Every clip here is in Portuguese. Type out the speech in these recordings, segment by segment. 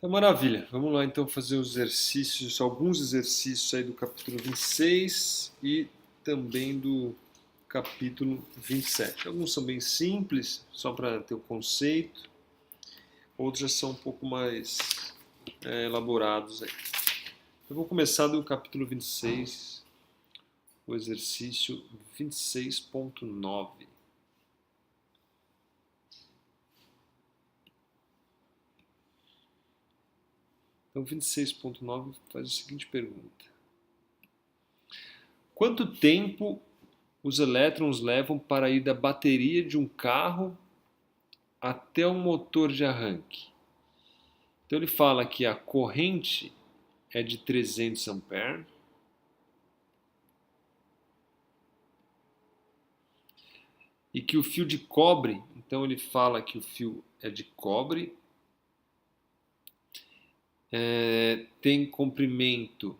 Maravilha, vamos lá então fazer os exercícios, alguns exercícios aí do capítulo 26 e também do capítulo 27. Alguns são bem simples, só para ter o conceito, outros já são um pouco mais elaborados aí. Eu vou começar do capítulo 26, o exercício 26.9. Então, 26.9 faz a seguinte pergunta: quanto tempo os elétrons levam para ir da bateria de um carro até o motor de arranque? Então ele fala que a corrente é de 300 amperes e que o fio de cobre, então ele fala que o fio é de cobre, tem comprimento,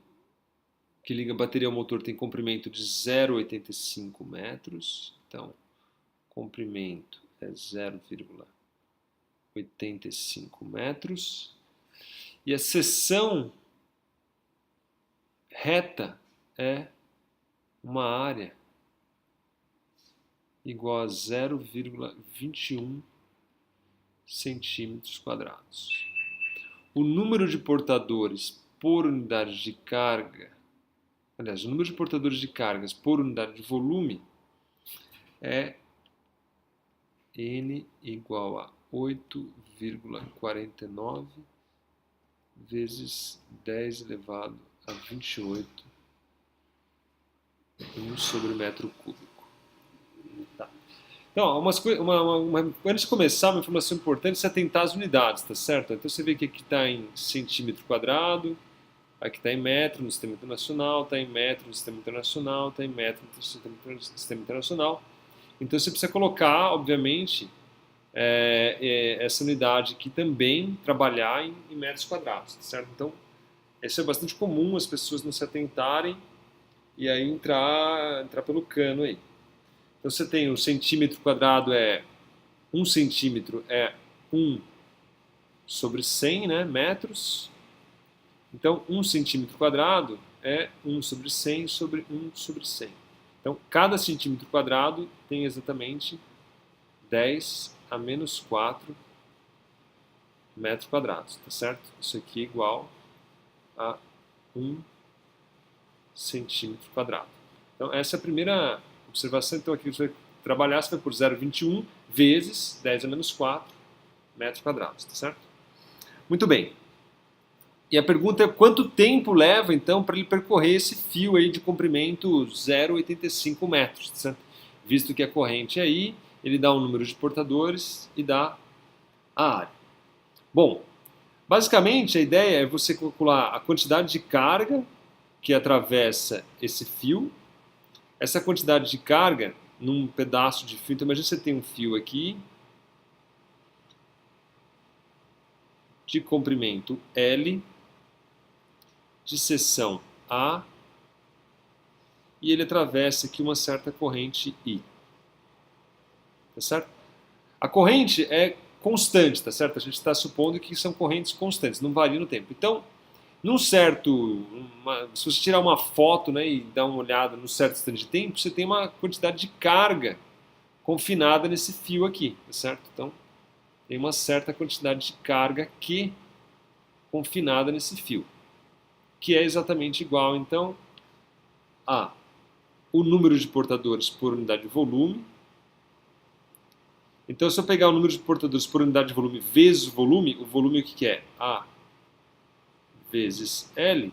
que liga a bateria ao motor, tem comprimento de 0,85 metros, então comprimento é 0,85 metros, e a seção reta é uma área igual a 0,21 centímetros quadrados. O número de portadores por unidade de carga, aliás, o número de portadores de cargas por unidade de volume é N igual a 8,49 vezes 10 elevado a 28 1 sobre metro cúbico. Tá. Então, antes de começar, uma informação importante é se atentar às unidades, tá certo? Então você vê que aqui está em centímetro quadrado, aqui está em metro no sistema internacional, está em metro no sistema internacional, está em metro no sistema internacional. Então você precisa colocar, obviamente, essa unidade aqui também trabalhar em metros quadrados, tá certo? Então, isso é bastante comum as pessoas não se atentarem e aí entrar pelo cano aí. Então você tem um centímetro quadrado 1 centímetro é 1 sobre 100, né, metros. Então 1 centímetro quadrado é 1 sobre 100 sobre 1 sobre 100. Então cada centímetro quadrado tem exatamente 10 a menos 4 metros quadrados, tá certo? Isso aqui é igual a 1 centímetro quadrado. Então essa é a primeira observação. Então aqui você vai trabalhar, você vai por 0,21 vezes 10 a menos 4 metros quadrados, tá certo? Muito bem. E a pergunta é quanto tempo leva então para ele percorrer esse fio aí de comprimento 0,85 metros, tá certo? Visto que a corrente é I, ele dá um número de portadores e dá a área. Bom, basicamente a ideia é você calcular a quantidade de carga que atravessa esse fio. Essa quantidade de carga num pedaço de fio, então imagina que você tem um fio aqui de comprimento L, de seção A, e ele atravessa aqui uma certa corrente I. Tá certo? A corrente é constante, tá certo? A gente está supondo que são correntes constantes, não varia no tempo. Então, se você tirar uma foto, né, e dar uma olhada num certo instante de tempo, você tem uma quantidade de carga confinada nesse fio aqui, tá certo? Então, tem uma certa quantidade de carga aqui confinada nesse fio, que é exatamente igual, então, a o número de portadores por unidade de volume. Então, se eu pegar o número de portadores por unidade de volume vezes o volume o que é? A vezes L,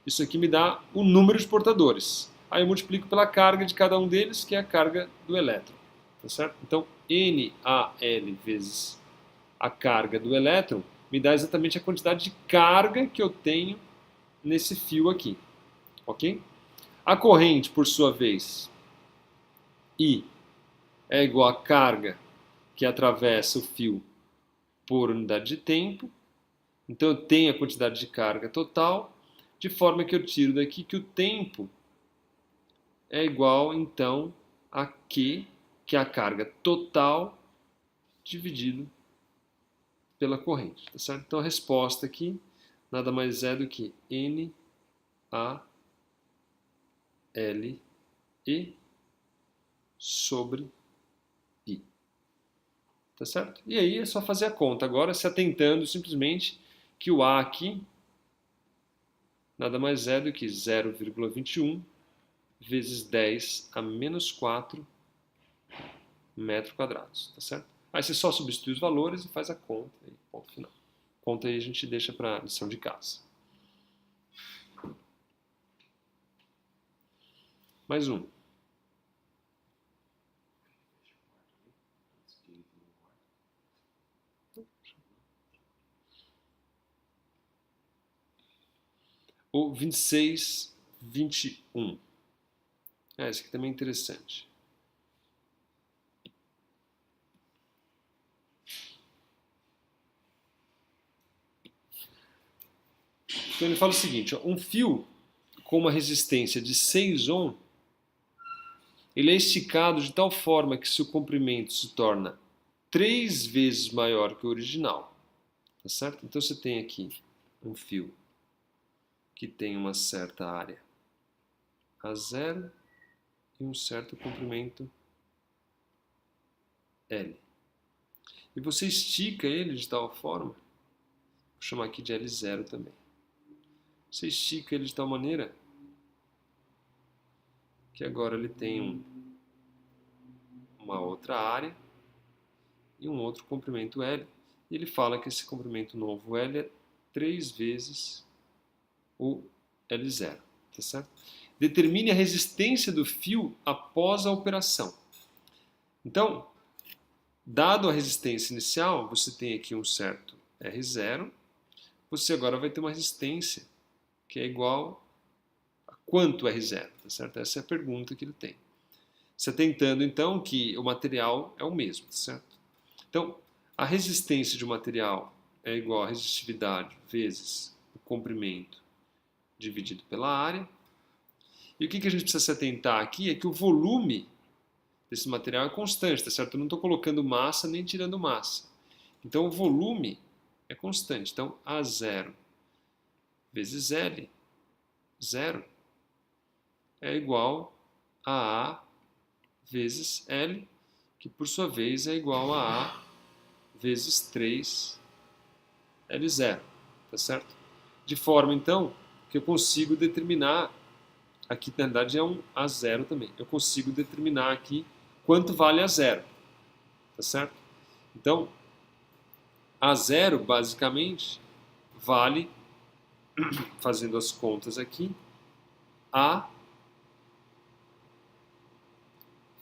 isso aqui me dá o número de portadores. Aí eu multiplico pela carga de cada um deles, que é a carga do elétron. Tá certo? Então, NaL vezes a carga do elétron me dá exatamente a quantidade de carga que eu tenho nesse fio aqui. Ok? A corrente, por sua vez, I, é igual a carga que atravessa o fio por unidade de tempo. Então eu tenho a quantidade de carga total, de forma que eu tiro daqui que o tempo é igual, então, a Q, que é a carga total, dividido pela corrente, tá certo? Então a resposta aqui nada mais é do que N, A, L, E sobre I. Tá certo? E aí é só fazer a conta. Agora se atentando simplesmente que o A aqui nada mais é do que 0,21 vezes 10 a menos 4 metros quadrados, tá certo? Aí você só substitui os valores e faz a conta, e ponto final. Conta aí a gente deixa para a lição de casa. Mais um. O 26, 21. Esse aqui também é interessante. Então ele fala o seguinte, ó, um fio com uma resistência de 6 ohm, ele é esticado de tal forma que seu comprimento se torna 3 vezes maior que o original. Tá certo? Então você tem aqui um fio que tem uma certa área A0 e um certo comprimento L. E você estica ele de tal forma, vou chamar aqui de L0 também. Você estica ele de tal maneira que agora ele tem uma outra área e um outro comprimento L. E ele fala que esse comprimento novo L é 3 vezes o L0. Tá certo? Determine a resistência do fio após a operação. Então, dado a resistência inicial, você tem aqui um certo R0, você agora vai ter uma resistência que é igual a quanto R0, tá certo? Essa é a pergunta que ele tem. Você tentando então que o material é o mesmo, tá certo? Então, a resistência de um material é igual a resistividade vezes o comprimento dividido pela área. E o que a gente precisa se atentar aqui é que o volume desse material é constante, tá certo? Eu não estou colocando massa nem tirando massa. Então o volume é constante. Então A0 vezes L, 0, é igual a A vezes L, que por sua vez é igual a A vezes 3 L0, tá certo? De forma então que eu consigo determinar, aqui na verdade é um A0 também, eu consigo determinar aqui quanto vale A0, tá certo? Então, A0 basicamente vale, fazendo as contas aqui,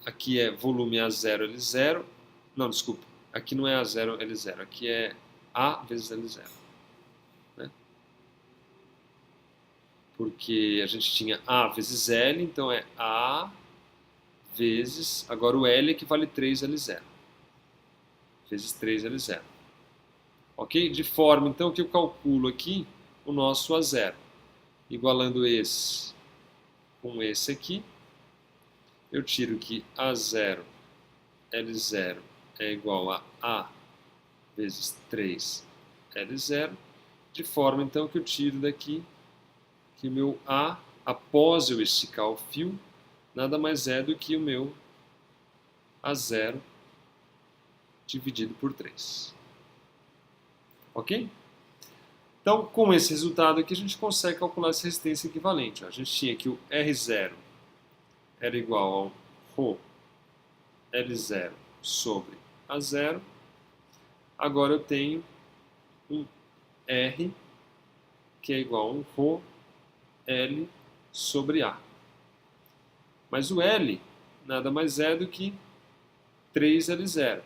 aqui é volume A0 L0, não, desculpa, aqui não é A0 L0, aqui é A vezes L0, né? Porque a gente tinha A vezes L, então é A vezes, agora o L equivale 3L0, vezes 3L0. Ok? De forma, então, que eu calculo aqui o nosso A0, igualando esse com esse aqui, eu tiro que A0 L0 é igual a A vezes 3 L0, de forma, então, que eu tiro daqui que o meu A, após eu esticar o fio, nada mais é do que o meu A0 dividido por 3. Ok? Então, com esse resultado aqui, a gente consegue calcular essa resistência equivalente. A gente tinha que o R0 era igual ao ρ L0 sobre A0. Agora eu tenho um R que é igual a um ρ L sobre A. Mas o L nada mais é do que 3L0.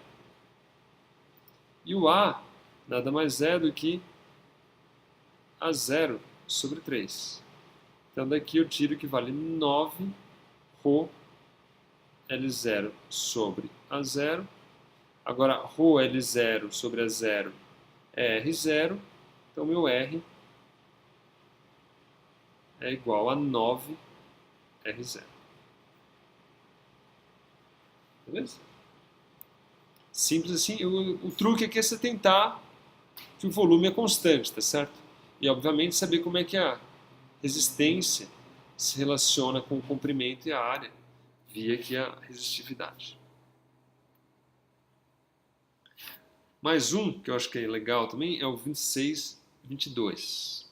E o A nada mais é do que A0 sobre 3. Então daqui eu tiro que vale 9 ρ L0 sobre A0. Agora ρ L0 sobre A0 é R0. Então meu R é igual a 9 R0. Beleza? Simples assim. O truque aqui é você tentar que o volume é constante, tá certo? E, obviamente, saber como é que a resistência se relaciona com o comprimento e a área, via aqui a resistividade. Mais um, que eu acho que é legal também, é o 2622.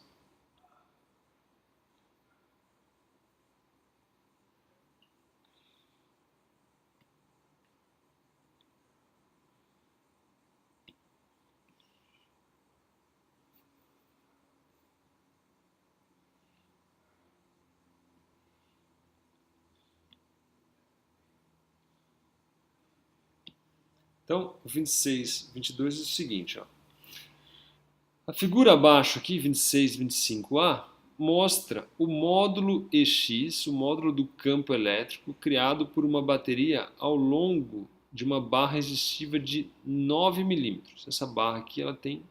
Então, o 2622 é o seguinte, ó. A figura abaixo aqui, 2625A, mostra o módulo EX, o módulo do campo elétrico, criado por uma bateria ao longo de uma barra resistiva de 9 milímetros. Essa barra aqui ela tem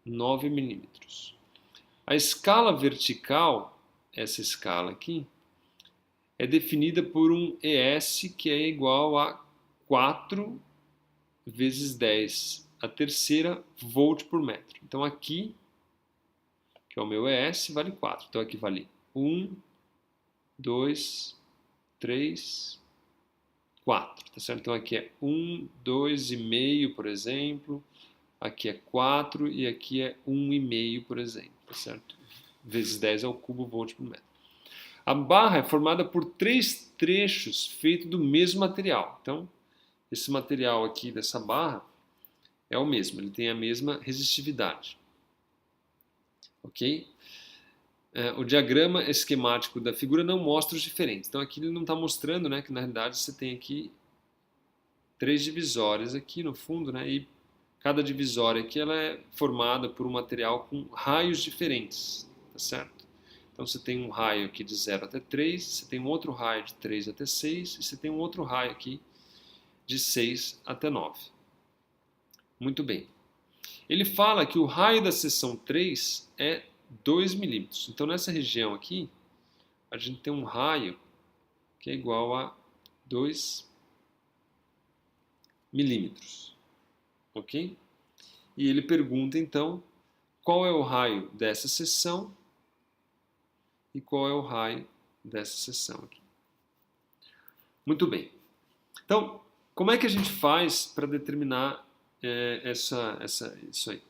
9 milímetros. A escala vertical, essa escala aqui, é definida por um ES que é igual a 4 vezes 10 a terceira volt por metro. Então aqui, que é o meu ES, vale 4. Então aqui vale 1, 2, 3, 4. Tá certo? Então aqui é 1, 2,5, por exemplo. Aqui é 4 e aqui é 1,5, por exemplo. Tá certo? Vezes 10 ao cubo volt por metro. A barra é formada por 3 trechos feitos do mesmo material. Então, esse material aqui dessa barra é o mesmo, ele tem a mesma resistividade. Ok? O diagrama esquemático da figura não mostra os diferentes. Então aqui ele não está mostrando, né, que na realidade você tem aqui 3 divisórias aqui no fundo, né, e cada divisória aqui ela é formada por um material com raios diferentes, tá certo? Então você tem um raio aqui de 0 até 3, você tem um outro raio de 3 até 6 e você tem um outro raio aqui de 6 até 9. Muito bem. Ele fala que o raio da seção 3 é 2 milímetros. Então, nessa região aqui, a gente tem um raio que é igual a 2 milímetros. Ok? E ele pergunta, então, qual é o raio dessa seção e qual é o raio dessa seção aqui. Muito bem. Então, como é que a gente faz para determinar isso aí?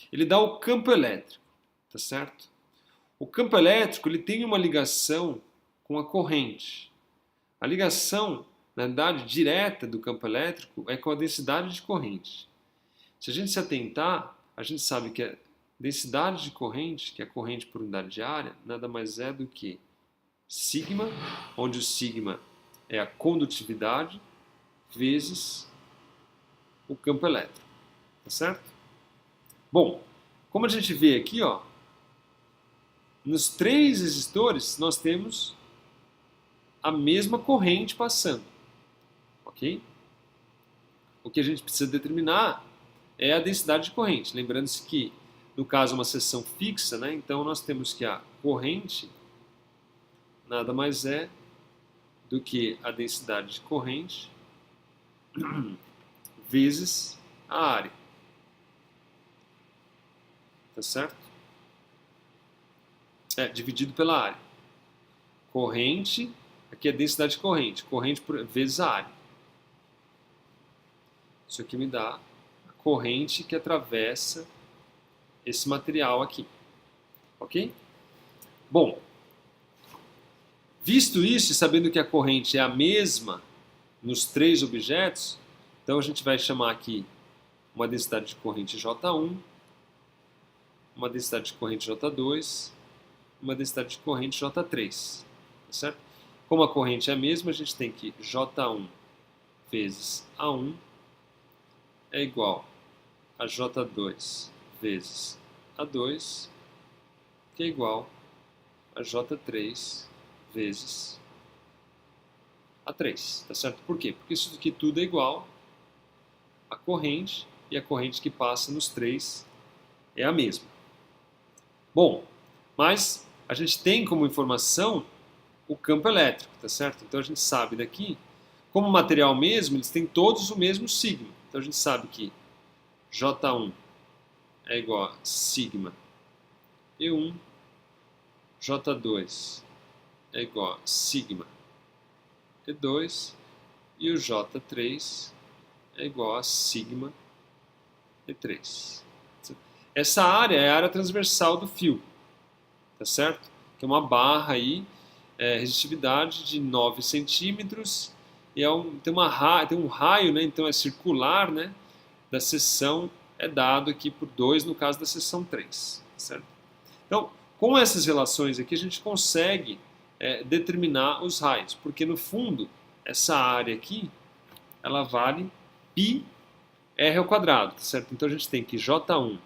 Ele dá o campo elétrico, tá certo? O campo elétrico ele tem uma ligação com a corrente. A ligação, na verdade, direta do campo elétrico é com a densidade de corrente. Se a gente se atentar, a gente sabe que a densidade de corrente, que é a corrente por unidade de área, nada mais é do que sigma, onde o sigma é a condutividade, vezes o campo elétrico. Tá certo? Bom, como a gente vê aqui, ó, nos 3 resistores nós temos a mesma corrente passando. Ok? O que a gente precisa determinar é a densidade de corrente. Lembrando-se que, no caso, uma seção fixa, né? Então nós temos que a corrente nada mais é do que a densidade de corrente vezes a área. Tá certo? Dividido pela área. Corrente, aqui é densidade de corrente. Corrente vezes a área. Isso aqui me dá a corrente que atravessa esse material aqui. Ok? Bom, visto isso e sabendo que a corrente é a mesma nos 3 objetos, então a gente vai chamar aqui uma densidade de corrente J1, uma densidade de corrente J2, uma densidade de corrente J3. Tá certo? Como a corrente é a mesma, a gente tem que J1 vezes A1 é igual a J2 vezes A2, que é igual a J3 vezes A3. Tá certo? Por quê? Porque isso aqui tudo é igual à corrente, e a corrente que passa nos 3 é a mesma. Bom, mas a gente tem como informação o campo elétrico, tá certo? Então a gente sabe daqui, como material mesmo, eles têm todos o mesmo sigma. Então a gente sabe que J1 é igual a sigma E1, J2 é igual a sigma E2 e o J3 é igual a sigma E3. Essa área é a área transversal do fio, tá certo? Que é uma barra aí, resistividade de 9 centímetros, e tem um raio, né? Então é circular, né? Da seção é dado aqui por 2 no caso da seção 3, tá certo? Então, com essas relações aqui, a gente consegue determinar os raios, porque no fundo, essa área aqui, ela vale πr ao quadrado, tá certo? Então a gente tem que J1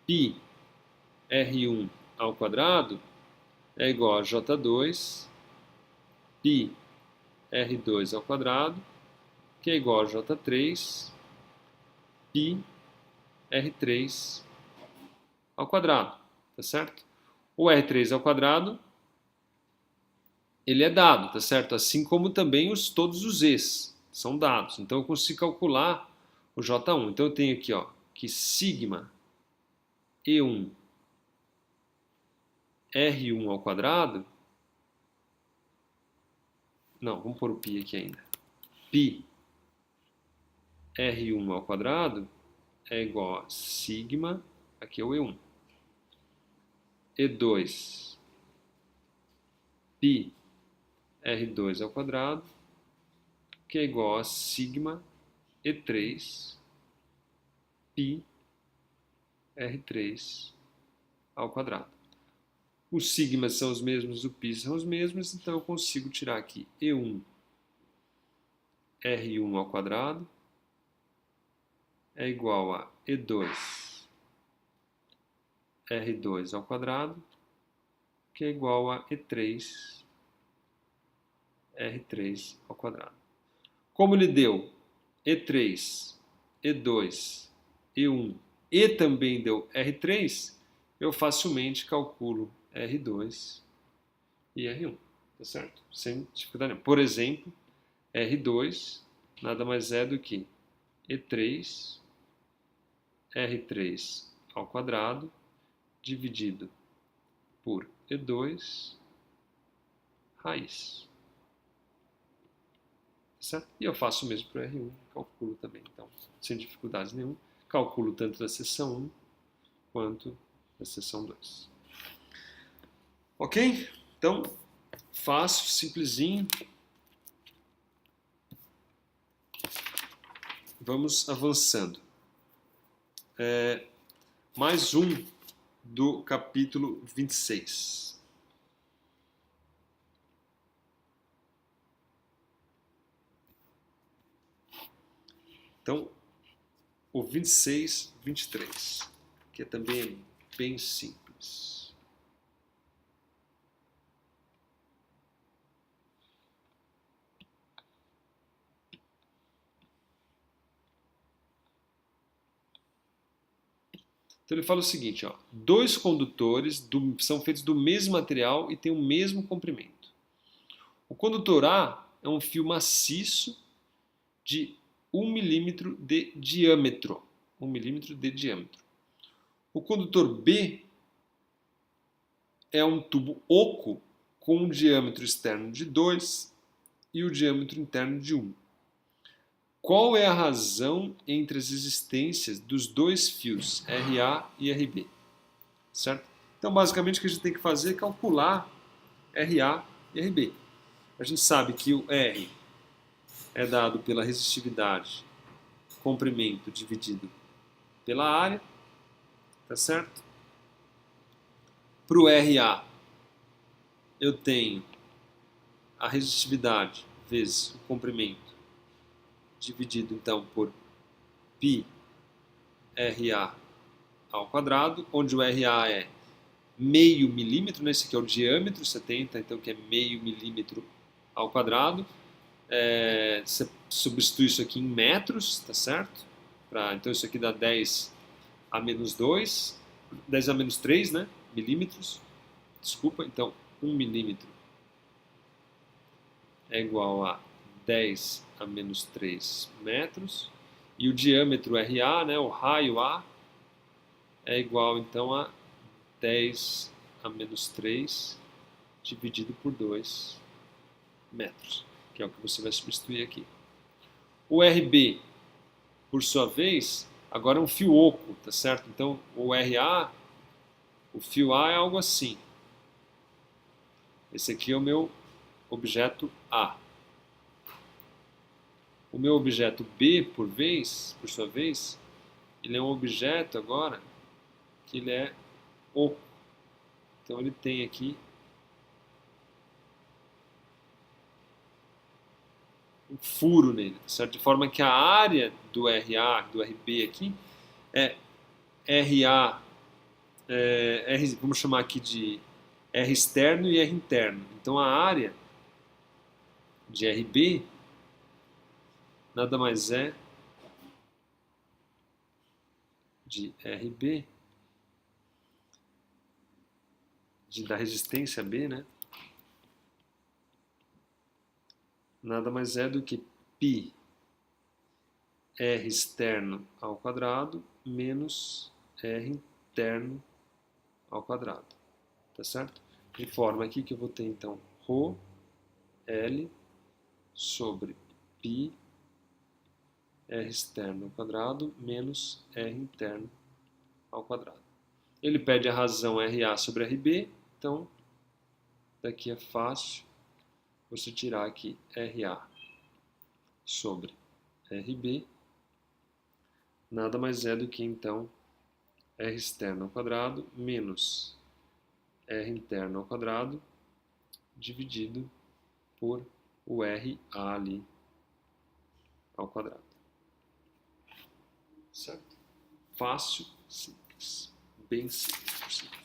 π R1 ao quadrado é igual a J2 π R2 ao quadrado, que é igual a J3 π R3 ao quadrado, tá certo? O R3 ao quadrado, ele é dado, tá certo? Assim como também todos os E's são dados. Então eu consigo calcular o J1. Então eu tenho aqui, ó, que sigma E1 R1 ao quadrado, não, vamos pôr o π aqui ainda, π R1 ao quadrado é igual a sigma, aqui é o E1, E2 π R2 ao quadrado, que é igual a sigma E3 π R3 ao quadrado. Os sigmas são os mesmos, o π são os mesmos, então eu consigo tirar aqui E1 R1 ao quadrado é igual a E2 R2 ao quadrado, que é igual a E3 R3 ao quadrado. Como ele deu E3, E2, E1 e também deu R3, eu facilmente calculo R2 e R1, tá certo? Sem dificuldade nenhuma. Por exemplo, R2 nada mais é do que E3 R3 ao quadrado dividido por E2 raiz. Certo? E eu faço o mesmo para o R1, calculo também, então, sem dificuldades nenhuma. Calculo tanto da seção 1 quanto da seção 2. Ok? Então, fácil, simplesinho. Vamos avançando. Mais um do capítulo 26. Então, o 26, 23, que também é bem simples. Então ele fala o seguinte, ó, dois condutores são feitos do mesmo material e têm o mesmo comprimento. O condutor A é um fio maciço de 1 milímetro de diâmetro. 1 milímetro de diâmetro. O condutor B é um tubo oco com um diâmetro externo de 2 e o diâmetro interno de 1. Qual é a razão entre as existências dos dois fios RA e RB? Certo? Então, basicamente, o que a gente tem que fazer é calcular RA e RB. A gente sabe que o R é dado pela resistividade, comprimento dividido pela área, tá certo? Para o RA, eu tenho a resistividade vezes o comprimento dividido, então, por π RA ao quadrado, onde o RA é meio milímetro, né? Esse aqui é o diâmetro, 70, então que é meio milímetro ao quadrado. Você substitui isso aqui em metros, tá certo? Então isso aqui dá 10 a menos 2, 10 a menos 3, né? Milímetros. Desculpa, então 1 milímetro é igual a 10 a menos 3 metros. E o diâmetro RA, né? O raio A, é igual então a 10 a menos 3 dividido por 2 metros, que é o que você vai substituir aqui. O RB, por sua vez, agora é um fio oco, tá certo? Então o RA, o fio A é algo assim. Esse aqui é o meu objeto A. O meu objeto B, por sua vez, ele é um objeto agora que ele é oco. Então ele tem aqui um furo nele, certo? De forma que a área do RA, do RB aqui, é RA, vamos chamar aqui de R externo e R interno. Então a área de RB nada mais é de RB, da resistência B, né? Nada mais é do que π R externo ao quadrado menos R interno ao quadrado, tá certo? De forma aqui que eu vou ter então ρ L sobre π R externo ao quadrado menos R interno ao quadrado. Ele pede a razão RA sobre RB, então daqui é fácil você tirar aqui RA sobre RB, nada mais é do que então R externo ao quadrado menos R interno ao quadrado dividido por o RA ali ao quadrado. Certo? Fácil, simples. Bem simples, por simples.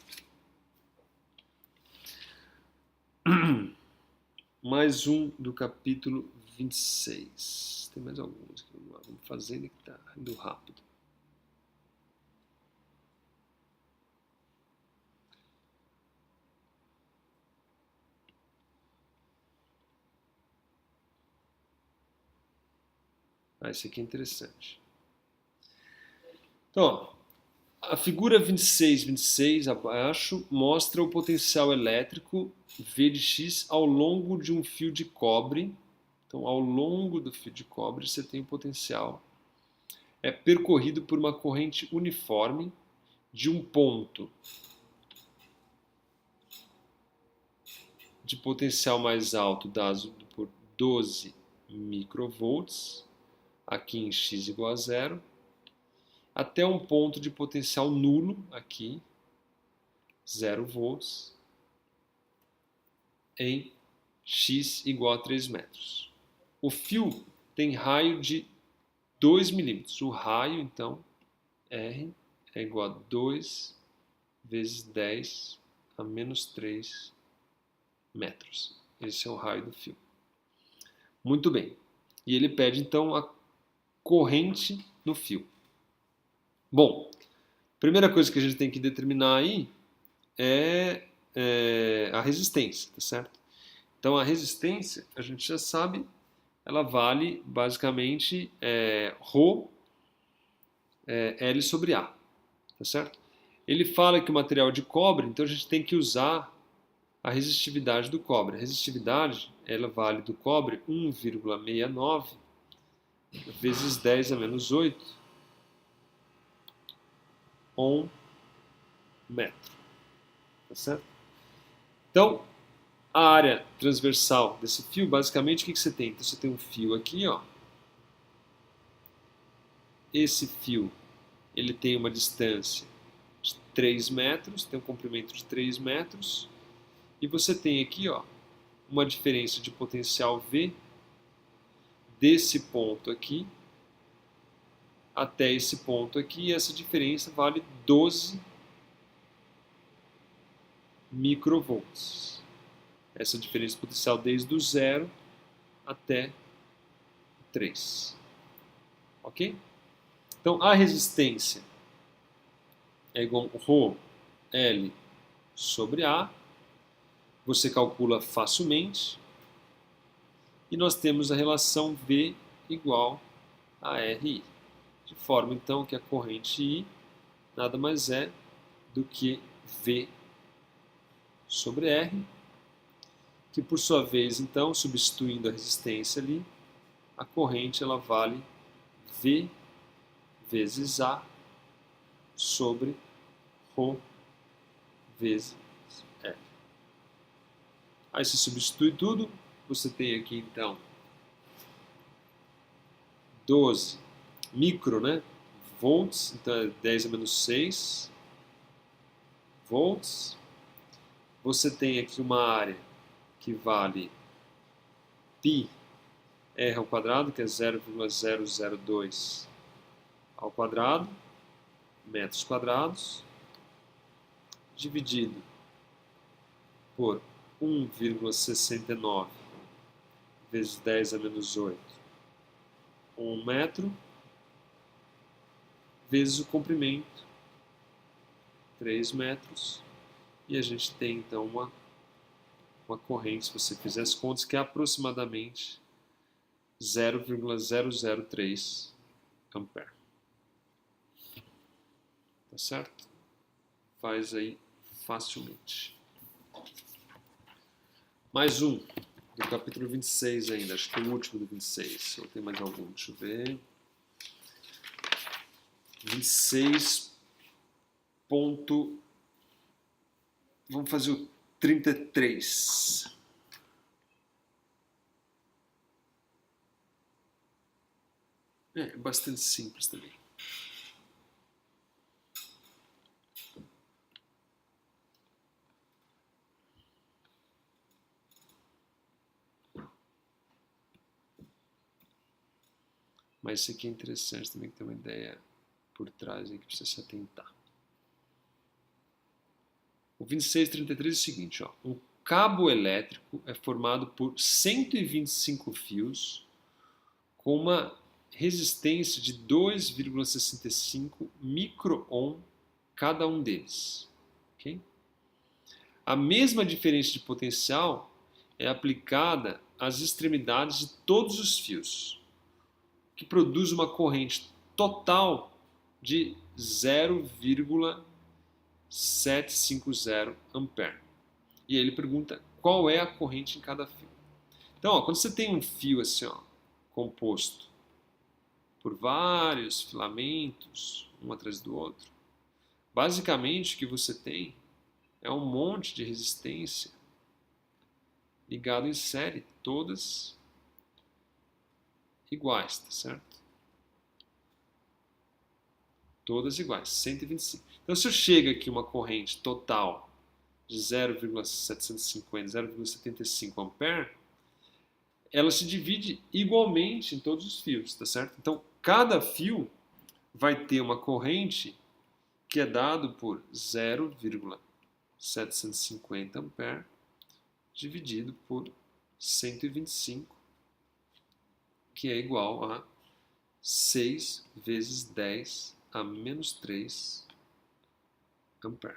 Mais um do capítulo 26. Tem mais alguns que vamos fazendo que está indo rápido. Esse aqui é interessante. Então, ó, a figura 26 abaixo mostra o potencial elétrico V de X ao longo de um fio de cobre. Então, ao longo do fio de cobre, você tem o potencial percorrido por uma corrente uniforme de um ponto de potencial mais alto dado por 12 microvolts, aqui em X igual a zero, até um ponto de potencial nulo, aqui, 0 volts, em X igual a 3 metros. O fio tem raio de 2 milímetros. O raio, então, R é igual a 2 vezes 10 a menos 3 metros. Esse é o raio do fio. Muito bem. E ele pede, então, a corrente no fio. Bom, primeira coisa que a gente tem que determinar aí é a resistência, tá certo? Então, a resistência, a gente já sabe, ela vale basicamente ρ L sobre A, tá certo? Ele fala que o material é de cobre, então a gente tem que usar a resistividade do cobre. A resistividade, ela vale do cobre 1,69 vezes 10 a menos 8 ohm metro, tá certo? Então, a área transversal desse fio, basicamente, o que você tem? Então, você tem um fio aqui, ó. Esse fio, ele tem uma distância de 3 metros, tem um comprimento de 3 metros, e você tem aqui, ó, uma diferença de potencial V desse ponto aqui até esse ponto aqui, e essa diferença vale 12 microvolts. Essa diferença de potencial desde o 0 até 3. Ok? Então, a resistência é igual a ρ L sobre A. Você calcula facilmente. E nós temos a relação V igual a RI. De forma, então, que a corrente I nada mais é do que V sobre R, que por sua vez, então, substituindo a resistência ali, a corrente ela vale V vezes A sobre Rho vezes R. Aí se substitui tudo, você tem aqui então 12 micro, né? Volts, então é 10 a menos 6 volts. Você tem aqui uma área que vale π r ao quadrado, que é 0,002 ao quadrado, metros quadrados, dividido por 1,69 vezes 10 a menos 8, 1 metro, vezes o comprimento, 3 metros, e a gente tem então uma corrente, se você fizer as contas, que é aproximadamente 0,003 ampere. Tá certo? Faz aí facilmente. Mais um, do capítulo 26 ainda, acho que é o último do 26, ou tem mais algum, deixa eu ver. 26 ponto... Vamos fazer o 33. É bastante simples também. Mas isso aqui é interessante também, que tem uma ideia por trás aí que precisa se atentar. O 2633 é o seguinte, ó, um cabo elétrico é formado por 125 fios com uma resistência de 2,65 micro-ohm cada um deles. Okay? A mesma diferença de potencial é aplicada às extremidades de todos os fios, que produz uma corrente total de 0,750 ampere. E aí ele pergunta qual é a corrente em cada fio. Então, ó, quando você tem um fio assim, ó, composto por vários filamentos, um atrás do outro, basicamente o que você tem é um monte de resistência ligado em série, todas iguais, tá certo? Todas iguais, 125. Então, se eu chego aqui uma corrente total de 0,750, 0,75 ampere, ela se divide igualmente em todos os fios, tá certo? Então, cada fio vai ter uma corrente que é dado por 0,750 ampere dividido por 125, que é igual a 6 vezes 10 a menos 3 ampere.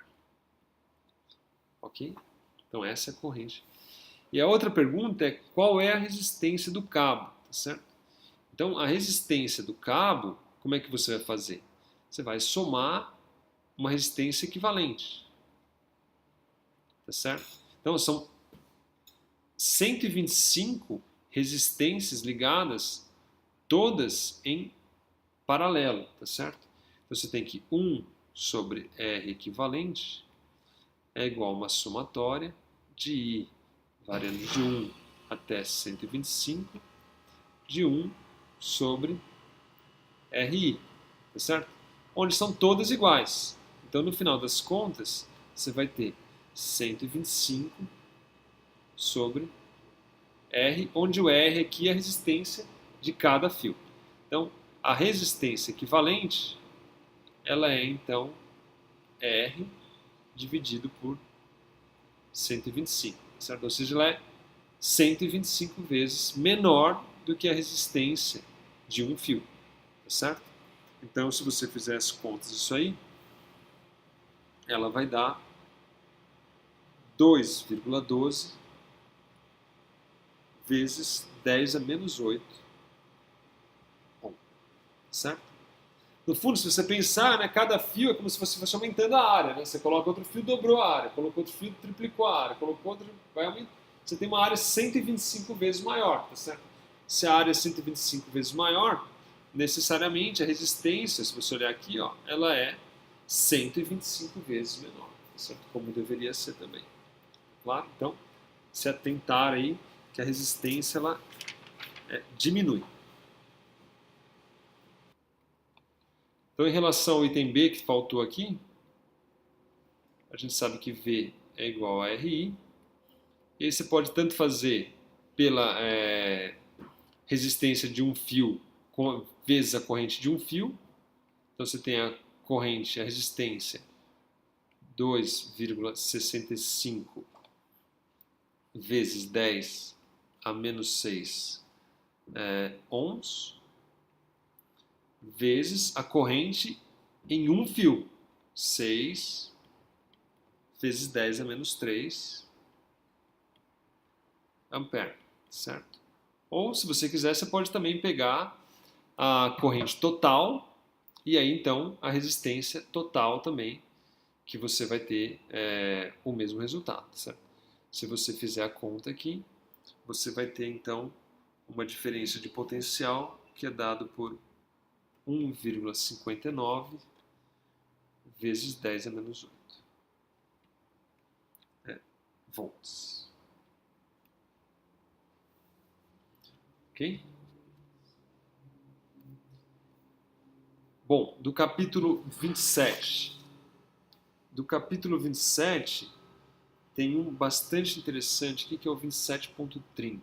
Ok? Então essa é a corrente. E a outra pergunta é qual é a resistência do cabo, tá certo? Então a resistência do cabo, como é que você vai fazer? Você vai somar uma resistência equivalente, tá certo? Então são 125 resistências ligadas, todas em paralelo, tá certo? Então você tem que 1 sobre R equivalente é igual a uma somatória de I variando de 1 até 125 de 1 sobre RI, tá certo? Onde são todas iguais. Então no final das contas você vai ter 125 sobre R, onde o R aqui é a resistência de cada fio. Então, a resistência equivalente, ela é então R dividido por 125, certo? Ou seja, ela é 125 vezes menor do que a resistência de um fio, certo? Então, se você fizer as contas disso aí, ela vai dar 2,12 vezes 10 a menos 8 ohm, certo? No fundo, se você pensar, né, cada fio é como se você fosse aumentando a área. Né? Você coloca outro fio, dobrou a área. Colocou outro fio, triplicou a área. Colocou outro, vai aumentar. Você tem uma área 125 vezes maior, tá certo? Se a área é 125 vezes maior, necessariamente a resistência, se você olhar aqui, ó, ela é 125 vezes menor, tá certo? Como deveria ser também. Claro? Então, se atentar aí que a resistência ela diminui. Então, em relação ao item B que faltou aqui, a gente sabe que V é igual a RI. E aí você pode tanto fazer pela resistência de um fio vezes a corrente de um fio. Então você tem a corrente, a resistência 2,65 vezes 10 a menos 6 ohms, vezes a corrente em um fio, 6 vezes 10 a menos 3 ampere, certo? Ou, se você quiser, você pode também pegar a corrente total e aí, então, a resistência total também, que você vai ter o mesmo resultado, certo? Se você fizer a conta aqui, você vai ter, então, uma diferença de potencial que é dado por 1,59 vezes 10 a menos 8 volts. Ok? Bom, do capítulo 27. Do capítulo 27, tem um bastante interessante aqui, que é o 27.30.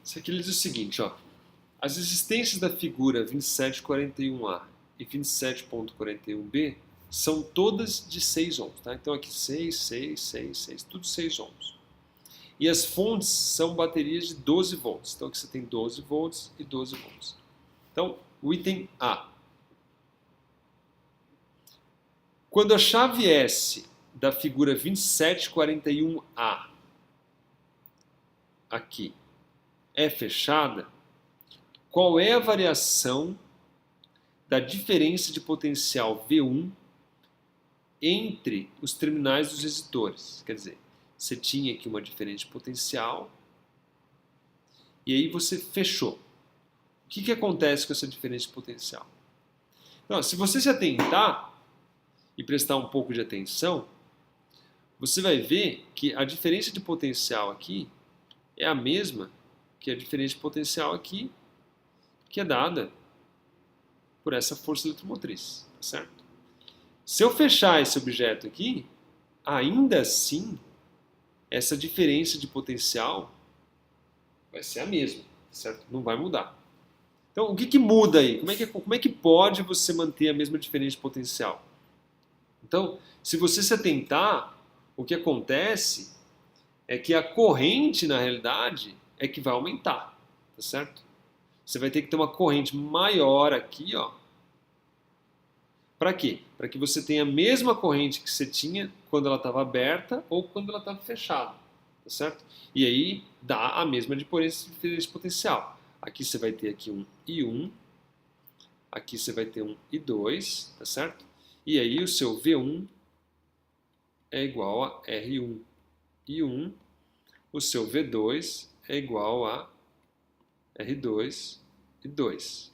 Isso aqui ele diz o seguinte, ó. As existências da figura 2741A e 27.41B são todas de 6 ohms. Tá? Então aqui 6, 6, 6, 6, tudo 6 ohms. E as fontes são baterias de 12 volts. Então aqui você tem 12 volts e 12 volts. Então, o item A. Quando a chave S da figura 2741A aqui é fechada, qual é a variação da diferença de potencial V1 entre os terminais dos resistores? Quer dizer, você tinha aqui uma diferença de potencial e aí você fechou. O que acontece com essa diferença de potencial? Então, se você se atentar e prestar um pouco de atenção, você vai ver que a diferença de potencial aqui é a mesma que a diferença de potencial aqui, que é dada por essa força eletromotriz, certo? Se eu fechar esse objeto aqui, ainda assim, essa diferença de potencial vai ser a mesma, certo? Não vai mudar. Então, o que muda aí? Como é que pode você manter a mesma diferença de potencial? Então, se você se atentar, o que acontece é que a corrente, na realidade, é que vai aumentar, tá certo? Você vai ter que ter uma corrente maior aqui, ó. Para quê? Para que você tenha a mesma corrente que você tinha quando ela estava aberta ou quando ela estava fechada, tá certo? E aí dá a mesma diferença de potencial. Aqui você vai ter aqui um I1, aqui você vai ter um I2, tá certo? E aí o seu V1 é igual a R1 I1, o seu V2 é igual a R2 I2.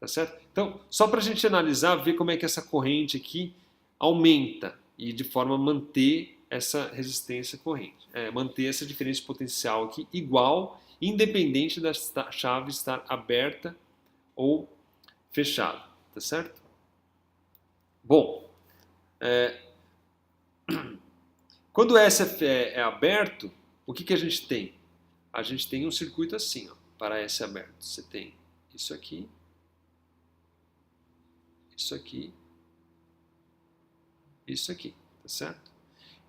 Tá certo? Então, só para a gente analisar, ver como é que essa corrente aqui aumenta e de forma a manter essa resistência corrente, manter essa diferença de potencial aqui igual, independente da chave estar aberta ou fechada, tá certo? Bom, quando o SF é aberto, o que a gente tem? A gente tem um circuito assim, ó, para S aberto. Você tem isso aqui, isso aqui, isso aqui, tá certo?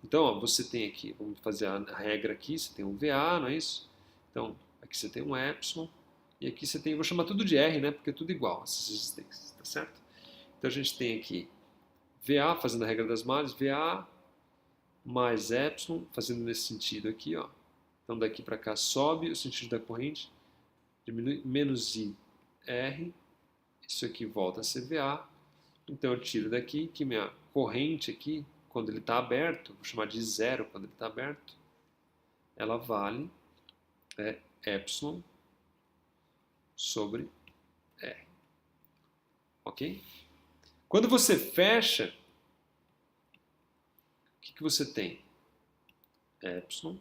Então, ó, você tem aqui, vamos fazer a regra aqui, você tem um VA, não é isso? Então, aqui você tem um epsilon, e aqui você tem, vou chamar tudo de R, né? Porque é tudo igual, essas resistências, tá certo? Então a gente tem aqui VA, fazendo a regra das malhas, VA mais epsilon, fazendo nesse sentido aqui, ó. Então daqui para cá sobe o sentido da corrente, diminui menos I, R, isso aqui volta a ser VA. Então eu tiro daqui que minha corrente aqui, quando ele está aberto, vou chamar de zero quando ele está aberto, ela vale epsilon sobre R. Ok? Quando você fecha, o que você tem? Epsilon,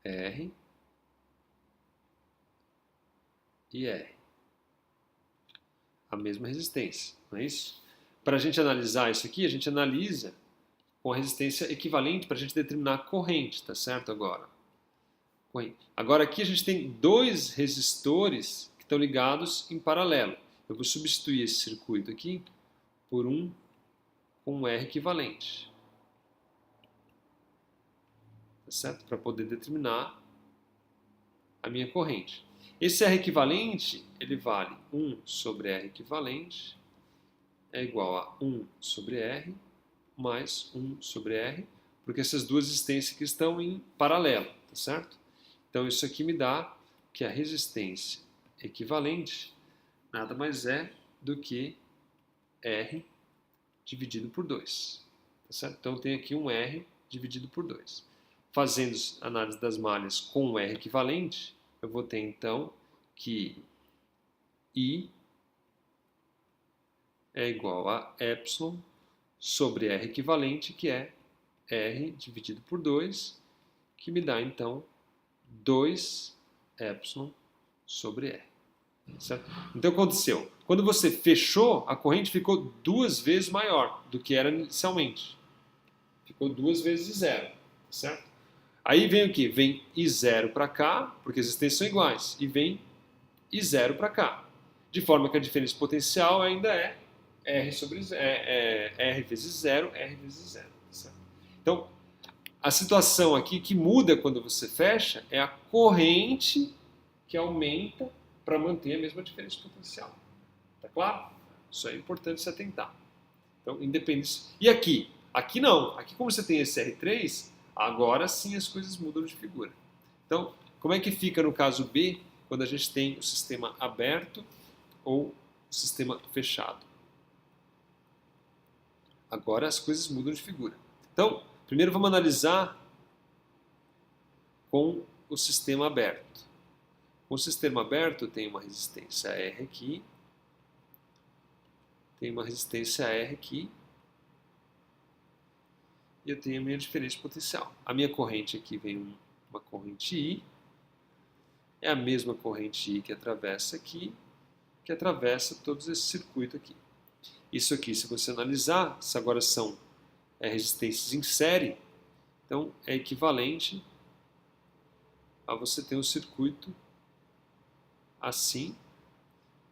R e R. A mesma resistência, não é isso? Para a gente analisar isso aqui, a gente analisa com a resistência equivalente para a gente determinar a corrente, tá certo? Agora aqui a gente tem dois resistores que estão ligados em paralelo. Eu vou substituir esse circuito aqui por um com um R equivalente, tá certo? Para poder determinar a minha corrente. Esse R equivalente, ele vale 1 sobre R equivalente é igual a 1 sobre R mais 1 sobre R, porque essas duas resistências aqui estão em paralelo, tá certo? Então isso aqui me dá que a resistência equivalente nada mais é do que R dividido por 2, tá certo? Então tem aqui um R dividido por 2. Fazendo a análise das malhas com o R equivalente, eu vou ter então que I é igual a epsilon sobre R equivalente, que é R dividido por 2, que me dá então 2 epsilon sobre R. Certo? Então o que aconteceu? Quando você fechou, a corrente ficou 2 vezes maior do que era inicialmente. Ficou 2 vezes zero, certo? Aí vem o que? Vem I0 para cá, porque as resistências são iguais, e vem I0 para cá. De forma que a diferença potencial ainda é R sobre R vezes zero, R vezes zero. Certo? Então, a situação aqui que muda quando você fecha é a corrente que aumenta para manter a mesma diferença potencial. Tá claro? Isso é importante se atentar. Então, independente. E aqui? Aqui não. Aqui, como você tem esse R3, agora sim as coisas mudam de figura. Então, como é que fica no caso B, quando a gente tem o sistema aberto ou o sistema fechado? Agora as coisas mudam de figura. Então, primeiro vamos analisar com o sistema aberto. Com o sistema aberto, eu tenho uma resistência R aqui, tenho uma resistência R aqui, e eu tenho a minha diferença potencial. A minha corrente aqui vem uma corrente I, é a mesma corrente I que atravessa aqui, que atravessa todo esse circuito aqui. Isso aqui, se você analisar, se agora são resistências em série, então é equivalente a você ter um circuito assim,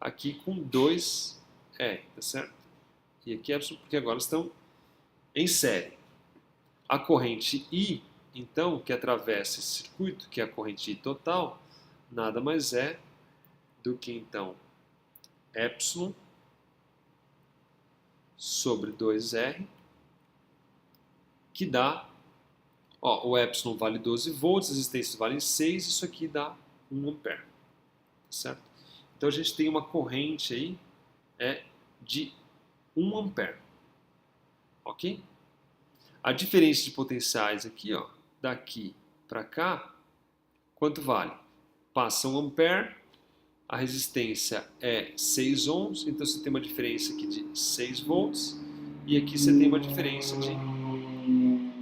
aqui com 2 R, tá certo? E aqui é porque agora estão em série. A corrente I, então, que atravessa esse circuito, que é a corrente I total, nada mais é do que, então, epsilon sobre 2R, que dá, ó, o epsilon vale 12 volts, as resistências valem 6, isso aqui dá 1 ampere, certo? Então a gente tem uma corrente aí de 1 ampere, ok? A diferença de potenciais aqui, ó, daqui para cá, quanto vale? Passa 1 ampere, a resistência é 6 ohms, então você tem uma diferença aqui de 6 volts, e aqui você tem uma diferença de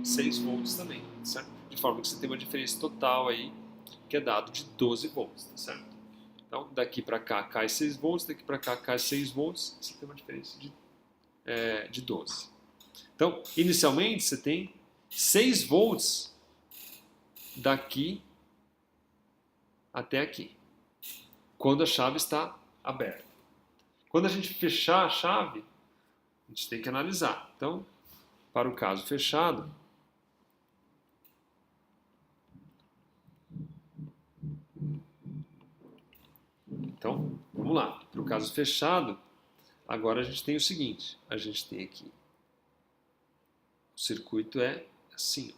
6 volts também, certo? De forma que você tem uma diferença total aí, que é dado de 12 volts, tá certo? Então, daqui para cá cai 6 volts, daqui para cá cai 6 volts, você tem uma diferença de 12. Então, inicialmente, você tem 6 volts daqui até aqui, quando a chave está aberta. Quando a gente fechar a chave, A gente tem que analisar. Então, para o caso fechado, então, vamos lá. Para o caso fechado, agora a gente tem o seguinte. A gente tem aqui. O circuito é assim. Ó.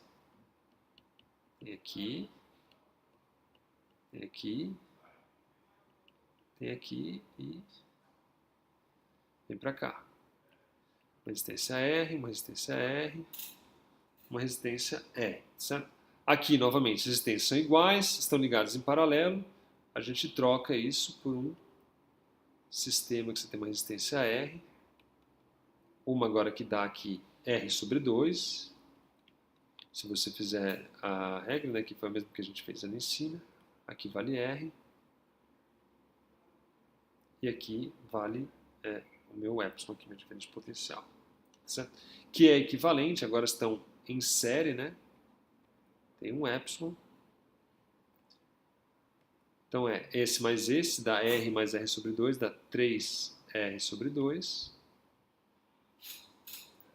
Tem aqui. Tem aqui. Tem aqui e vem para cá. Uma resistência R, uma resistência R, uma resistência E. Certo? Aqui, novamente, as resistências são iguais, estão ligadas em paralelo. A gente troca isso por um sistema que você tem uma resistência R. Uma agora que dá aqui R sobre 2. Se você fizer a regra, né, que foi a mesma que a gente fez ali em cima, aqui vale R. E aqui vale o meu epsilon, aqui, minha diferença de potencial. Certo? Que é equivalente, agora estão em série, né? Tem um epsilon. Então é esse mais esse, dá R mais R sobre 2, dá 3R sobre 2.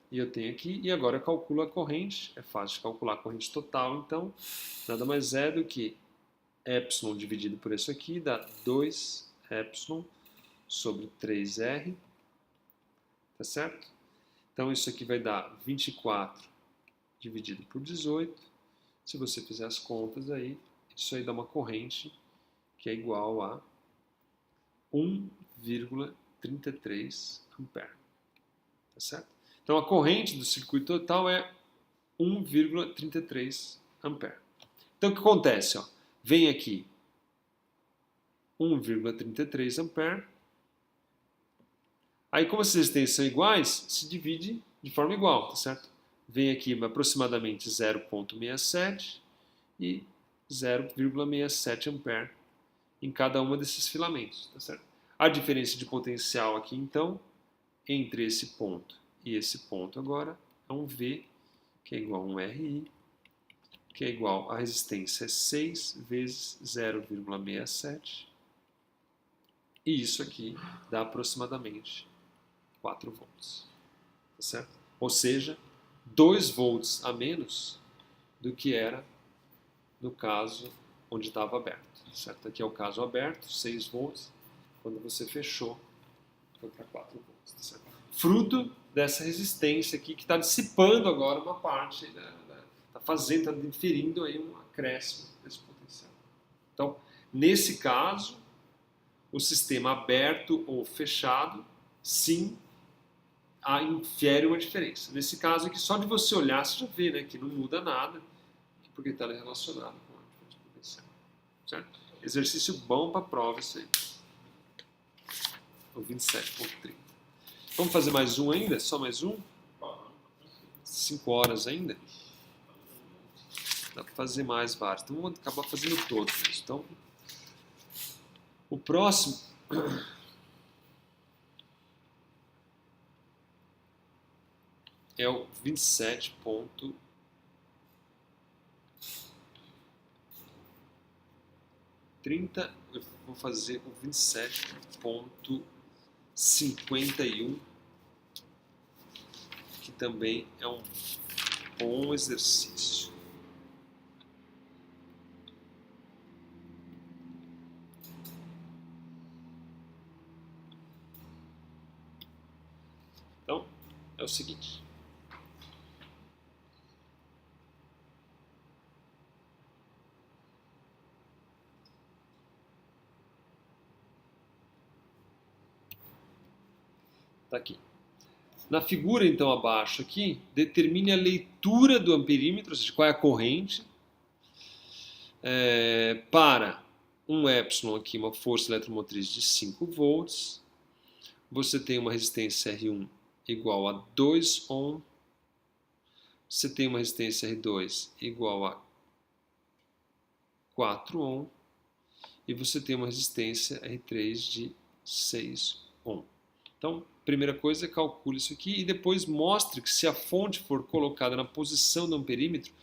E eu tenho aqui, e agora eu calculo a corrente, é fácil de calcular a corrente total, então nada mais é do que epsilon dividido por isso aqui, dá 2 epsilon sobre 3R, tá certo? Então isso aqui vai dar 24 dividido por 18, se você fizer as contas aí, isso aí dá uma corrente que é igual a 1,33 ampere, tá certo? Então a corrente do circuito total é 1,33 ampere. Então o que acontece? Ó? Vem aqui 1,33 ampere. Aí como essas resistências são iguais, se divide de forma igual, tá certo? Vem aqui aproximadamente 0,67 e 0,67 ampere em cada uma desses filamentos, tá certo? A diferença de potencial aqui, então, entre esse ponto e esse ponto agora, é um V, que é igual a um RI, que é igual a resistência 6 vezes 0,67, e isso aqui dá aproximadamente 4 volts, tá certo? Ou seja, 2 volts a menos do que era no caso onde estava aberto, certo? Aqui é o caso aberto, 6 volts, quando você fechou, foi para 4 volts, tá certo? Fruto dessa resistência aqui que está dissipando agora uma parte, está fazendo, está inferindo aí um acréscimo desse potencial. Então, nesse caso, o sistema aberto ou fechado, sim, infere uma diferença. Nesse caso aqui, só de você olhar, você já vê, né, que não muda nada, porque está relacionado com a diferença de potencial. Certo? Exercício bom para a prova, isso aí. O 27.30. Vamos fazer mais um ainda? Só mais um? 5 horas ainda? Dá para fazer mais vários. Então vamos acabar fazendo todos. Então, o próximo é o 27.30. Eu vou fazer o 27.51, que também é um bom exercício. Então, é o seguinte. Está aqui. Na figura, então, abaixo aqui, determine a leitura do amperímetro, ou seja, qual é a corrente, para um epsilon aqui, uma força eletromotriz de 5 volts. Você tem uma resistência R1 igual a 2 ohm. Você tem uma resistência R2 igual a 4 ohm. E você tem uma resistência R3 de 6 ohm. Então, primeira coisa, calcule isso aqui e depois mostre que se a fonte for colocada na posição do amperímetro,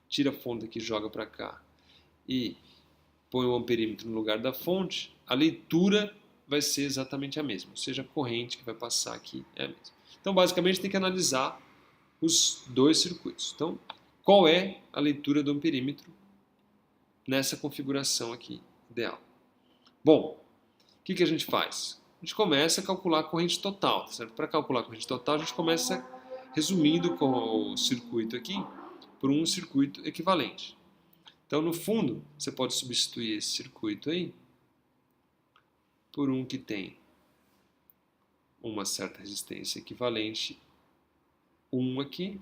tira a fonte daqui e joga para cá e põe o amperímetro no lugar da fonte, a leitura vai ser exatamente a mesma, ou seja, a corrente que vai passar aqui é a mesma. Então, basicamente, tem que analisar os dois circuitos. Então, qual é a leitura do amperímetro nessa configuração aqui ideal? Bom, o que a gente faz? A gente começa a calcular a corrente total, certo? Para calcular a corrente total, a gente começa resumindo com o circuito aqui por um circuito equivalente. Então, no fundo, você pode substituir esse circuito aí por um que tem uma certa resistência equivalente 1 aqui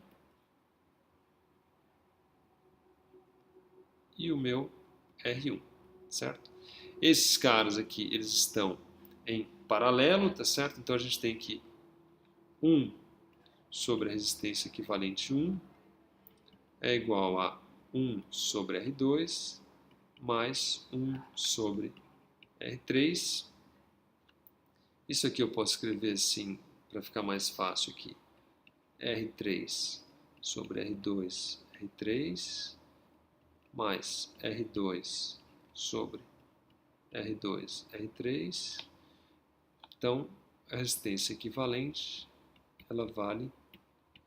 e o meu R1, certo? Esses caras aqui, eles estão em paralelo, tá certo? Então a gente tem que 1 sobre a resistência equivalente 1 é igual a 1 sobre R2 mais 1 sobre R3. Isso aqui eu posso escrever assim, para ficar mais fácil aqui. R3 sobre R2, R3, mais R2 sobre R2, R3. Então, a resistência equivalente, ela vale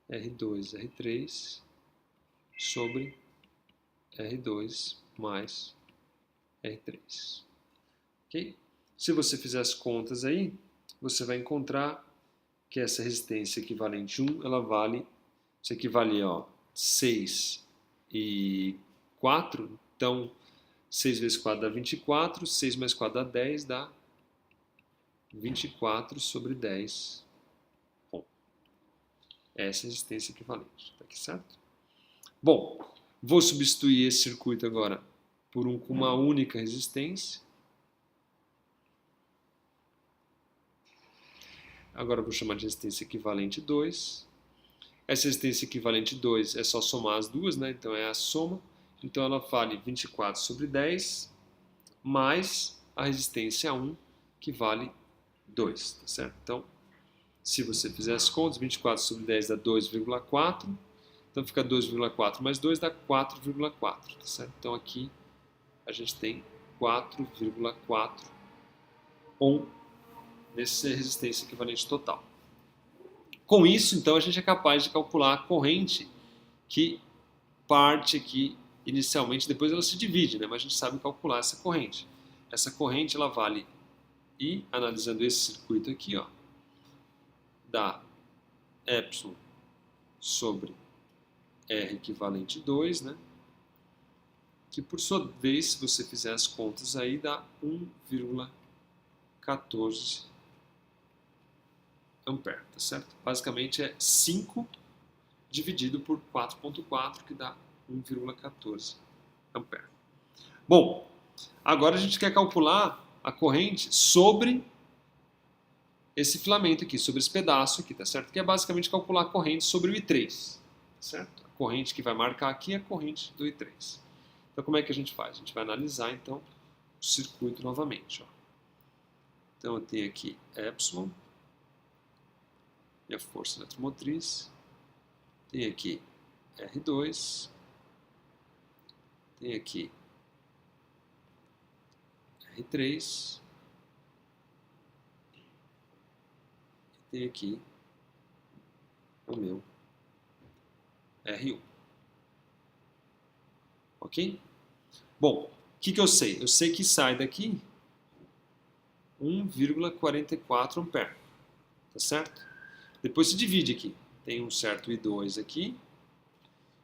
R2, R3 sobre R2 mais R3. Ok? Se você fizer as contas aí, você vai encontrar que essa resistência equivalente 1, ela vale, isso equivale a 6 e 4, então 6 vezes 4 dá 24, 6 mais 4 dá 10, dá 24 sobre 10 ohm. Essa é a resistência equivalente, tá aqui certo? Bom, vou substituir esse circuito agora por um com uma única resistência. Agora eu vou chamar de resistência equivalente 2. Essa resistência equivalente 2 é só somar as duas, né? Então é a soma. Então ela vale 24 sobre 10 mais a resistência 1, que vale 2, tá certo? Então, se você fizer as contas, 24 sobre 10 dá 2,4. Então fica 2,4 mais 2 dá 4,4, tá certo? Então aqui a gente tem 4,4 ohm nessa resistência equivalente total. Com isso, então, a gente é capaz de calcular a corrente que parte aqui inicialmente, depois ela se divide, né? Mas a gente sabe calcular essa corrente. Essa corrente, ela vale, e analisando esse circuito aqui, ó, dá epsilon sobre R equivalente 2, né? Que por sua vez, se você fizer as contas aí, dá 1,14 ampere, tá certo? Basicamente é 5 dividido por 4,4, que dá 1,14 ampere. Bom, agora a gente quer calcular a corrente sobre esse filamento aqui, sobre esse pedaço aqui, tá certo? Que é basicamente calcular a corrente sobre o I3, tá certo? A corrente que vai marcar aqui é a corrente do I3. Então como é que a gente faz? A gente vai analisar então o circuito novamente, ó. Então eu tenho aqui epsilon, minha força eletromotriz, tem aqui R2, tem aqui R3, e tem aqui o meu R1. Ok? Bom, o que eu sei? Eu sei que sai daqui 1,44 ampere, tá certo? Depois se divide aqui. Tem um certo I2 aqui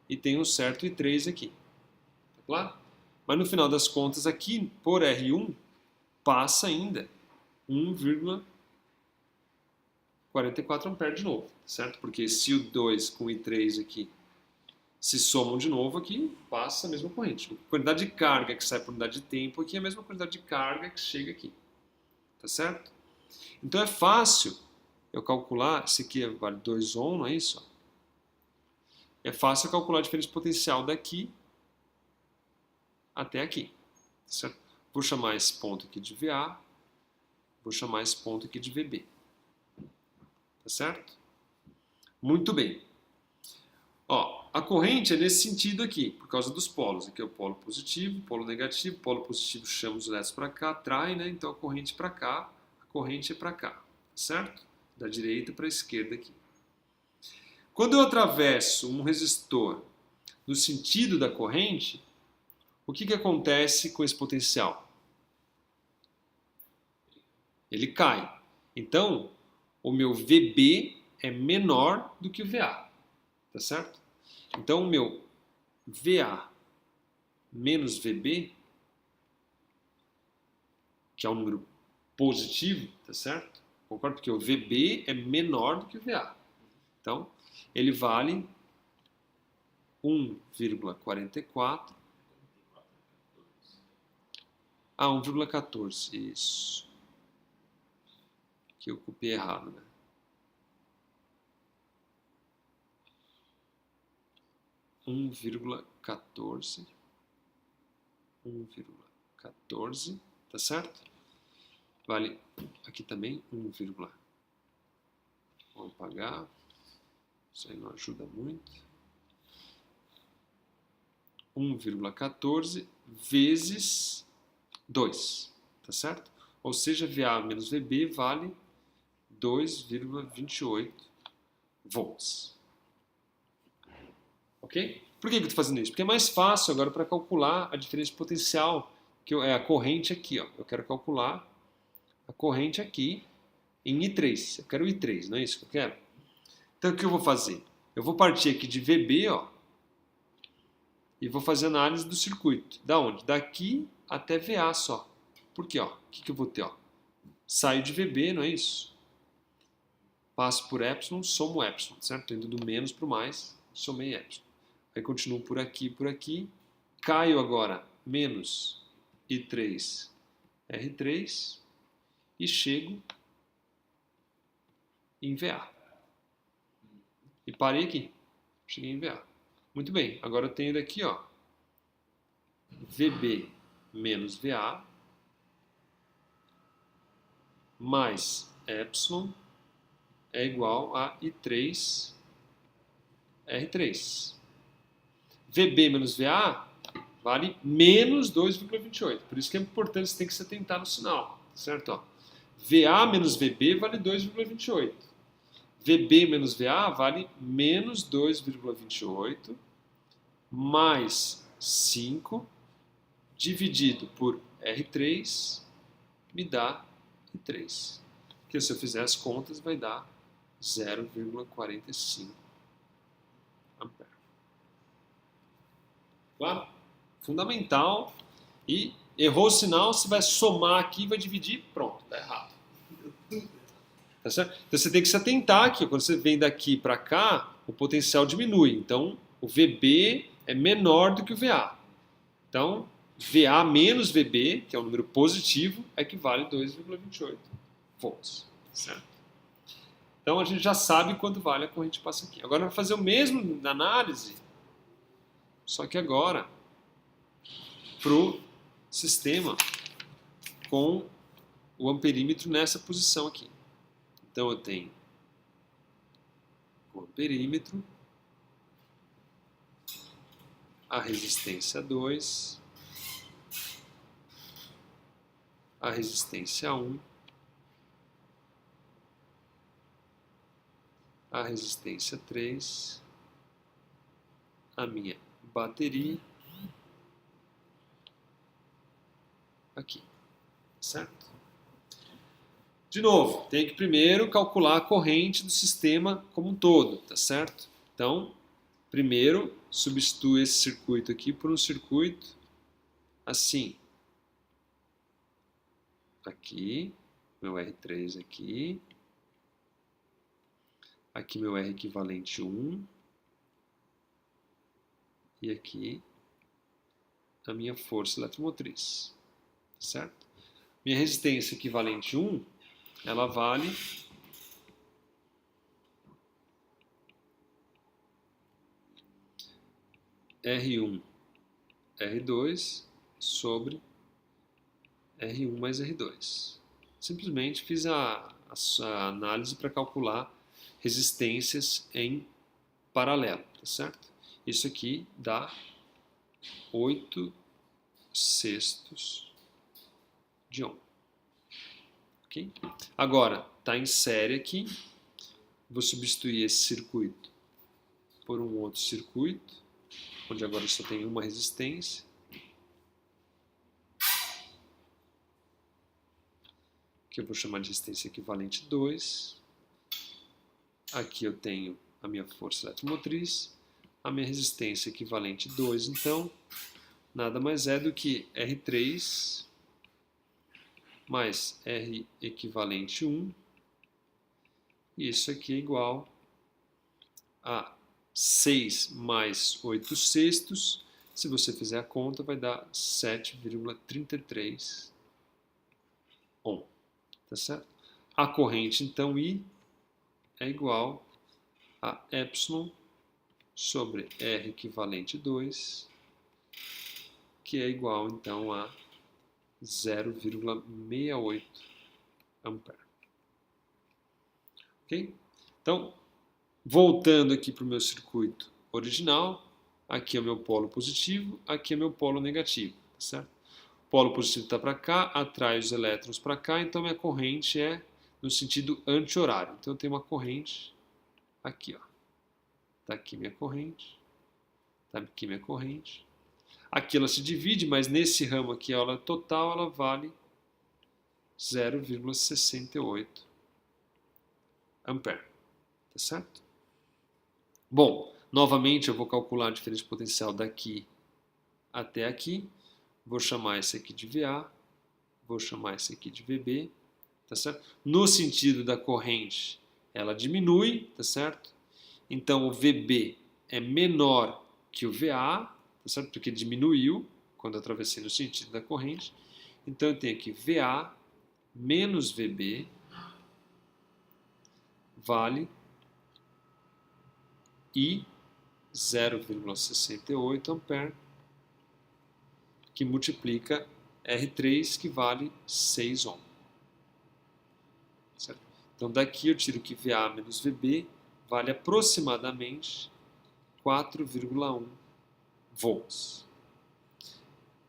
e tem um certo I3 aqui. Tá claro? Mas no final das contas aqui, por R1, passa ainda 1,44 ampere de novo, certo? Porque se o 2 com o I3 aqui se somam de novo aqui, passa a mesma corrente. A quantidade de carga que sai por unidade de tempo aqui é a mesma quantidade de carga que chega aqui. Tá certo? Então é fácil eu calcular, esse aqui vale 2 ohm, não é isso? É fácil eu calcular a diferença potencial daqui até aqui. Tá certo? Vou chamar esse ponto aqui de VA, vou chamar esse ponto aqui de VB. Tá certo? Muito bem. Ó, a corrente é nesse sentido aqui, por causa dos polos. Aqui é o polo positivo, polo negativo. Polo positivo chama os elétrons para cá, atrai, né? Então a corrente para cá, a corrente é para cá, certo? Da direita para a esquerda aqui. Quando eu atravesso um resistor no sentido da corrente, o que acontece com esse potencial? Ele cai. Então, o meu VB é menor do que o VA. Tá certo? Então, o meu VA menos VB, que é um número positivo, tá certo? Concordo? Porque o VB é menor do que o VA. Então, ele vale 1,44. 1,14. Isso. Que eu copiei errado, né? 1,14. 1,14. Tá certo? Vale aqui também 1, vamos apagar. Isso aí não ajuda muito. 1,14 vezes 2, tá certo? Ou seja, VA menos VB vale 2,28 volts. Ok? Por que eu estou fazendo isso? Porque é mais fácil agora para calcular a diferença de potencial, que é a corrente aqui. Ó. Eu quero calcular a corrente aqui em I3. Eu quero I3, não é isso que eu quero? Então o que eu vou fazer? Eu vou partir aqui de VB, ó, e vou fazer análise do circuito. Da onde? Daqui até VA só. Por quê? Ó? O que eu vou ter? Ó? Saio de VB, não é isso? Passo por epsilon, somo epsilon, certo? Indo do menos para o mais, somei epsilon. Aí continuo por aqui. Caio agora menos I3, R3 e chego em VA. E parei aqui. Cheguei em VA. Muito bem, agora eu tenho daqui, ó, VB menos VA mais epsilon é igual a I3 R3. VB menos VA vale menos 2,28. Por isso que é importante, você tem que se atentar no sinal, certo? Ó, VA menos VB vale 2,28. VB menos VA vale menos 2,28 mais 5 dividido por R3 me dá I3. Que se eu fizer as contas vai dar 0,45 ampere. Claro? Fundamental. E errou o sinal, você vai somar aqui, vai dividir, pronto, está errado. Tá certo? Então você tem que se atentar aqui, quando você vem daqui para cá, o potencial diminui. Então o VB é menor do que o VA. Então VA menos VB, que é um número positivo, equivale a 2,28 volts. Certo? Então a gente já sabe quanto vale a corrente que passa aqui. Agora vai fazer o mesmo na análise, só que agora para o sistema com o amperímetro nessa posição aqui. Então eu tenho o amperímetro, a resistência 2, a resistência 1, a resistência 3, a minha bateria, aqui, certo? De novo, tem que primeiro calcular a corrente do sistema como um todo, tá certo? Então, primeiro substitui esse circuito aqui por um circuito assim. Aqui, meu R3 aqui. Aqui meu R equivalente 1. E aqui a minha força eletromotriz. Certo? Minha resistência equivalente 1, ela vale R1, R2 sobre R1 mais R2. Simplesmente fiz a análise para calcular resistências em paralelo, tá certo? Isso aqui dá 8/6 de ohm. Okay? Agora, está em série aqui, vou substituir esse circuito por um outro circuito, onde agora só tem uma resistência. Que eu vou chamar de resistência equivalente 2. Aqui eu tenho a minha força eletromotriz. A minha resistência equivalente 2, então, nada mais é do que R3 mais R equivalente 1. E isso aqui é igual a 6 mais 8 sextos. Se você fizer a conta, vai dar 7,33 ohm. Tá certo? A corrente, então, I é igual a epsilon sobre R equivalente 2, que é igual, então, a 0,68 ampere. Ok? Então, voltando aqui para o meu circuito original, aqui é o meu polo positivo, aqui é meu polo negativo, tá certo? O polo positivo está para cá, atrai os elétrons para cá, então minha corrente é no sentido anti-horário. Então eu tenho uma corrente aqui, ó. Está aqui minha corrente, está aqui minha corrente. Aqui ela se divide, mas nesse ramo aqui, ela total, ela vale 0,68 ampere. Tá certo? Bom, novamente eu vou calcular a diferença de potencial daqui até aqui. Vou chamar esse aqui de VA, vou chamar esse aqui de VB, tá certo? No sentido da corrente, ela diminui, tá certo? Então o VB é menor que o VA, tá certo? Porque diminuiu quando eu atravessei no sentido da corrente. Então eu tenho aqui VA menos VB vale I 0,68 ampere, que multiplica R3, que vale 6 ohm. Certo? Então daqui eu tiro que VA menos VB vale aproximadamente 4,1 volts.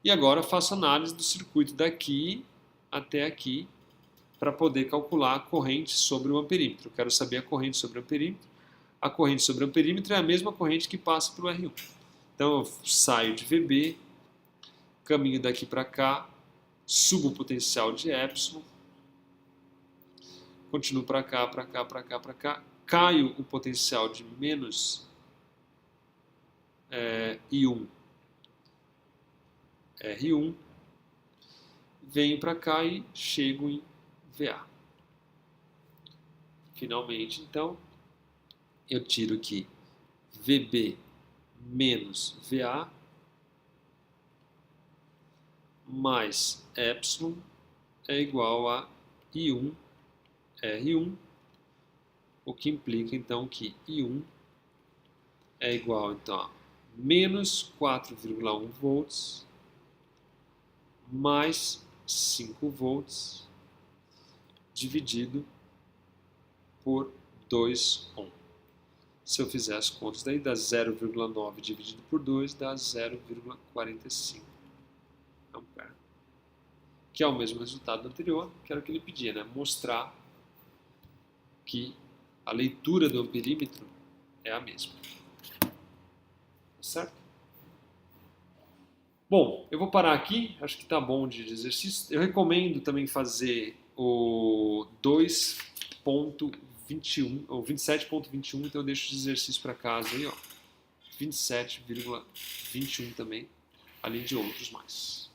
E agora eu faço análise do circuito daqui até aqui para poder calcular a corrente sobre o amperímetro. Eu quero saber a corrente sobre o amperímetro. A corrente sobre o amperímetro é a mesma corrente que passa pelo R1. Então eu saio de VB, caminho daqui para cá, subo o potencial de epsilon, continuo para cá, para cá, para cá, para cá, caio o potencial de menos I1 R1, venho para cá e chego em VA. Finalmente, então, eu tiro aqui VB menos VA mais epsilon é igual a I1 R1, o que implica então que I1 é igual então, a menos 4,1 volts mais 5 volts dividido por 2 ohm. Se eu fizer as contas daí, dá 0,9 dividido por 2 dá 0,45 ampere. Que é o mesmo resultado do anterior, que era o que ele pedia, né? Mostrar que a leitura do amperímetro é a mesma. Tá certo? Bom, eu vou parar aqui, acho que tá bom de exercício. Eu recomendo também fazer o 2.21 ou 27.21, então eu deixo de exercício para casa aí, ó. 27,21 também, além de outros mais.